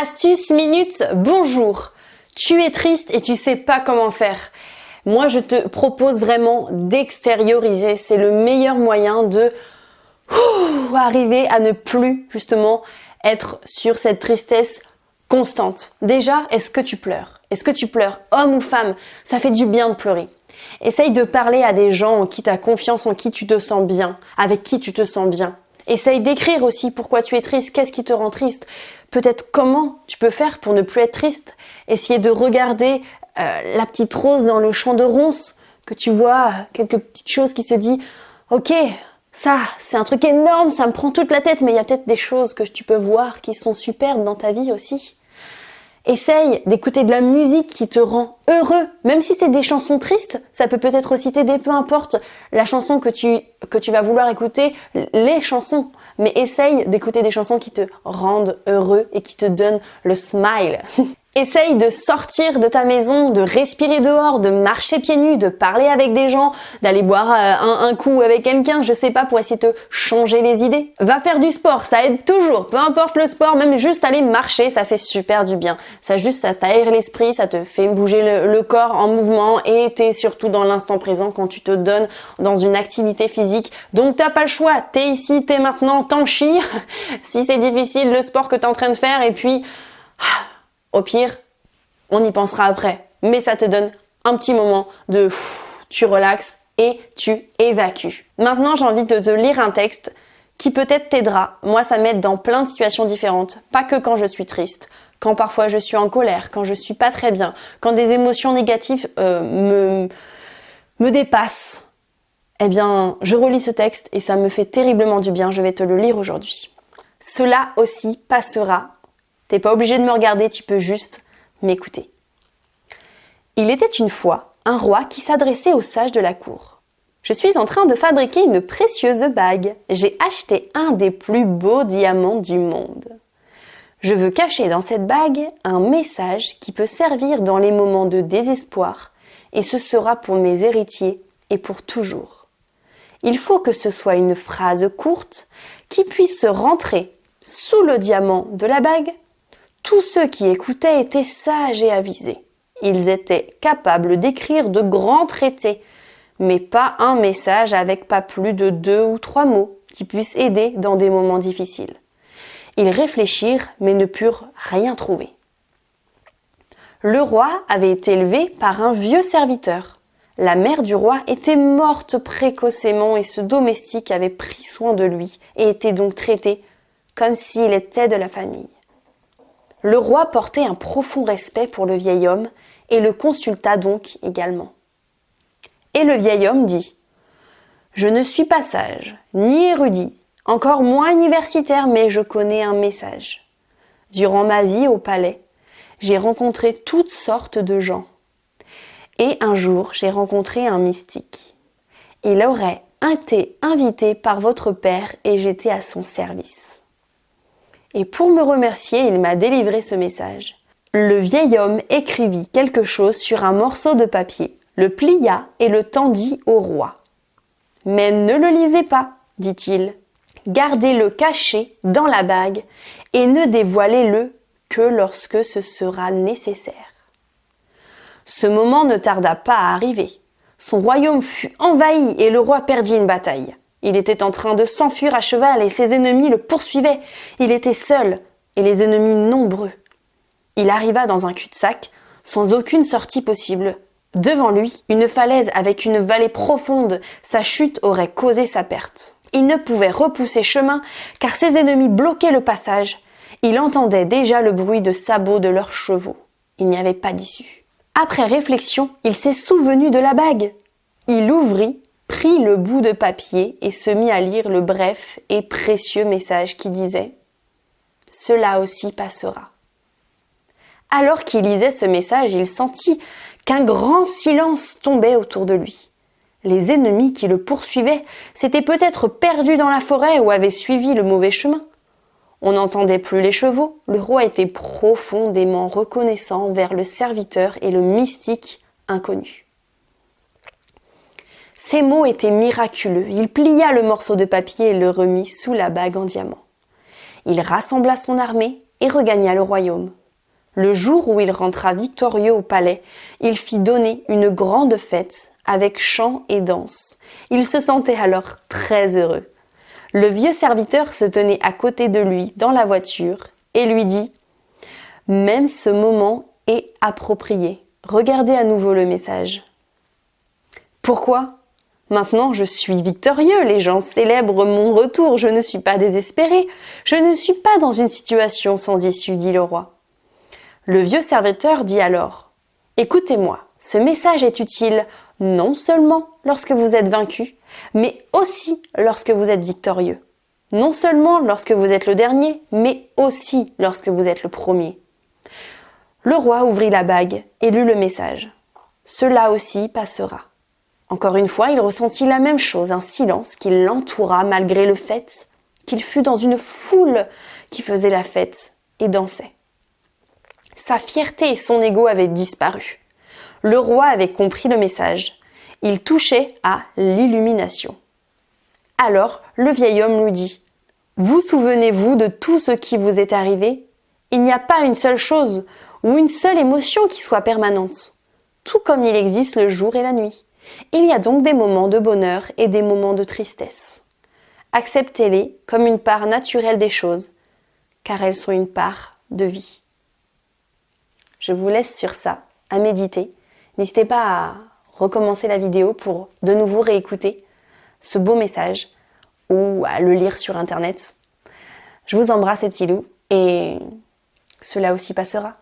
Astuce minute, bonjour. Tu es triste et tu sais pas comment faire. Moi, je te propose vraiment d'extérioriser. C'est le meilleur moyen de arriver à ne plus justement être sur cette tristesse constante. Déjà, est-ce que tu pleures? Est-ce que tu pleures? Homme ou femme, ça fait du bien de pleurer. Essaye de parler à des gens en qui tu as confiance, en qui tu te sens bien, avec qui tu te sens bien. Essaye d'écrire aussi pourquoi tu es triste, qu'est-ce qui te rend triste. Peut-être comment tu peux faire pour ne plus être triste. Essayer de regarder la petite rose dans le champ de ronces, que tu vois quelques petites choses qui se disent « Ok, ça, c'est un truc énorme, ça me prend toute la tête, mais il y a peut-être des choses que tu peux voir qui sont superbes dans ta vie aussi. » Essaye d'écouter de la musique qui te rend heureux, même si c'est des chansons tristes, ça peut peut-être aussi t'aider, peu importe la chanson que tu vas vouloir écouter, les chansons. Mais essaye d'écouter des chansons qui te rendent heureux et qui te donnent le smile. Essaye de sortir de ta maison, de respirer dehors, de marcher pieds nus, de parler avec des gens, d'aller boire un coup avec quelqu'un, je sais pas, pour essayer de te changer les idées. Va faire du sport, ça aide toujours, peu importe le sport, même juste aller marcher, ça fait super du bien. Ça t'aère l'esprit, ça te fait bouger le corps en mouvement et t'es surtout dans l'instant présent quand tu te donnes dans une activité physique. Donc t'as pas le choix, t'es ici, t'es maintenant, t'en chies. Si c'est difficile, le sport que t'es en train de faire et puis... Au pire, on y pensera après. Mais ça te donne un petit moment de tu relaxes et tu évacues. Maintenant, j'ai envie de te lire un texte qui peut-être t'aidera. Moi, ça m'aide dans plein de situations différentes. Pas que quand je suis triste, quand parfois je suis en colère, quand je suis pas très bien, quand des émotions négatives me dépassent. Eh bien, je relis ce texte et ça me fait terriblement du bien. Je vais te le lire aujourd'hui. Cela aussi passera. T'es pas obligé de me regarder, tu peux juste m'écouter. Il était une fois un roi qui s'adressait aux sages de la cour. Je suis en train de fabriquer une précieuse bague. J'ai acheté un des plus beaux diamants du monde. Je veux cacher dans cette bague un message qui peut servir dans les moments de désespoir et ce sera pour mes héritiers et pour toujours. Il faut que ce soit une phrase courte qui puisse rentrer sous le diamant de la bague. Tous ceux qui écoutaient étaient sages et avisés. Ils étaient capables d'écrire de grands traités, mais pas un message avec pas plus de 2 ou 3 mots qui puissent aider dans des moments difficiles. Ils réfléchirent, mais ne purent rien trouver. Le roi avait été élevé par un vieux serviteur. La mère du roi était morte précocement et ce domestique avait pris soin de lui et était donc traité comme s'il était de la famille. Le roi portait un profond respect pour le vieil homme et le consulta donc également. Et le vieil homme dit « Je ne suis pas sage, ni érudit, encore moins universitaire, mais je connais un message. Durant ma vie au palais, j'ai rencontré toutes sortes de gens. Et un jour, j'ai rencontré un mystique. Il aurait été invité par votre père et j'étais à son service. Et pour me remercier, il m'a délivré ce message. Le vieil homme écrivit quelque chose sur un morceau de papier, le plia et le tendit au roi. « Mais ne le lisez pas, dit-il. Gardez-le caché dans la bague et ne dévoilez-le que lorsque ce sera nécessaire. » Ce moment ne tarda pas à arriver. Son royaume fut envahi et le roi perdit une bataille. Il était en train de s'enfuir à cheval et ses ennemis le poursuivaient. Il était seul et les ennemis nombreux. Il arriva dans un cul-de-sac sans aucune sortie possible. Devant lui, une falaise avec une vallée profonde. Sa chute aurait causé sa perte. Il ne pouvait repousser chemin car ses ennemis bloquaient le passage. Il entendait déjà le bruit de sabots de leurs chevaux. Il n'y avait pas d'issue. Après réflexion, il s'est souvenu de la bague. Il l'ouvrit, prit le bout de papier et se mit à lire le bref et précieux message qui disait « Cela aussi passera ». Alors qu'il lisait ce message, il sentit qu'un grand silence tombait autour de lui. Les ennemis qui le poursuivaient s'étaient peut-être perdus dans la forêt ou avaient suivi le mauvais chemin. On n'entendait plus les chevaux, le roi était profondément reconnaissant envers le serviteur et le mystique inconnu. Ces mots étaient miraculeux. Il plia le morceau de papier et le remit sous la bague en diamant. Il rassembla son armée et regagna le royaume. Le jour où il rentra victorieux au palais, il fit donner une grande fête avec chants et danses. Il se sentait alors très heureux. Le vieux serviteur se tenait à côté de lui dans la voiture et lui dit « Même ce moment est approprié. Regardez à nouveau le message. » Pourquoi ? Maintenant, je suis victorieux, les gens célèbrent mon retour, je ne suis pas désespéré, je ne suis pas dans une situation sans issue, dit le roi. Le vieux serviteur dit alors « Écoutez-moi, ce message est utile non seulement lorsque vous êtes vaincu, mais aussi lorsque vous êtes victorieux. Non seulement lorsque vous êtes le dernier, mais aussi lorsque vous êtes le premier. » Le roi ouvrit la bague et lut le message. « Cela aussi passera. » Encore une fois, il ressentit la même chose, un silence qui l'entoura malgré le fait qu'il fût dans une foule qui faisait la fête et dansait. Sa fierté et son ego avaient disparu. Le roi avait compris le message. Il touchait à l'illumination. Alors, le vieil homme lui dit « Vous souvenez-vous de tout ce qui vous est arrivé ? Il n'y a pas une seule chose ou une seule émotion qui soit permanente, tout comme il existe le jour et la nuit. Il y a donc des moments de bonheur et des moments de tristesse. Acceptez-les comme une part naturelle des choses, car elles sont une part de vie. » Je vous laisse sur ça, à méditer. N'hésitez pas à recommencer la vidéo pour de nouveau réécouter ce beau message ou à le lire sur internet. Je vous embrasse les petits loups et cela aussi passera.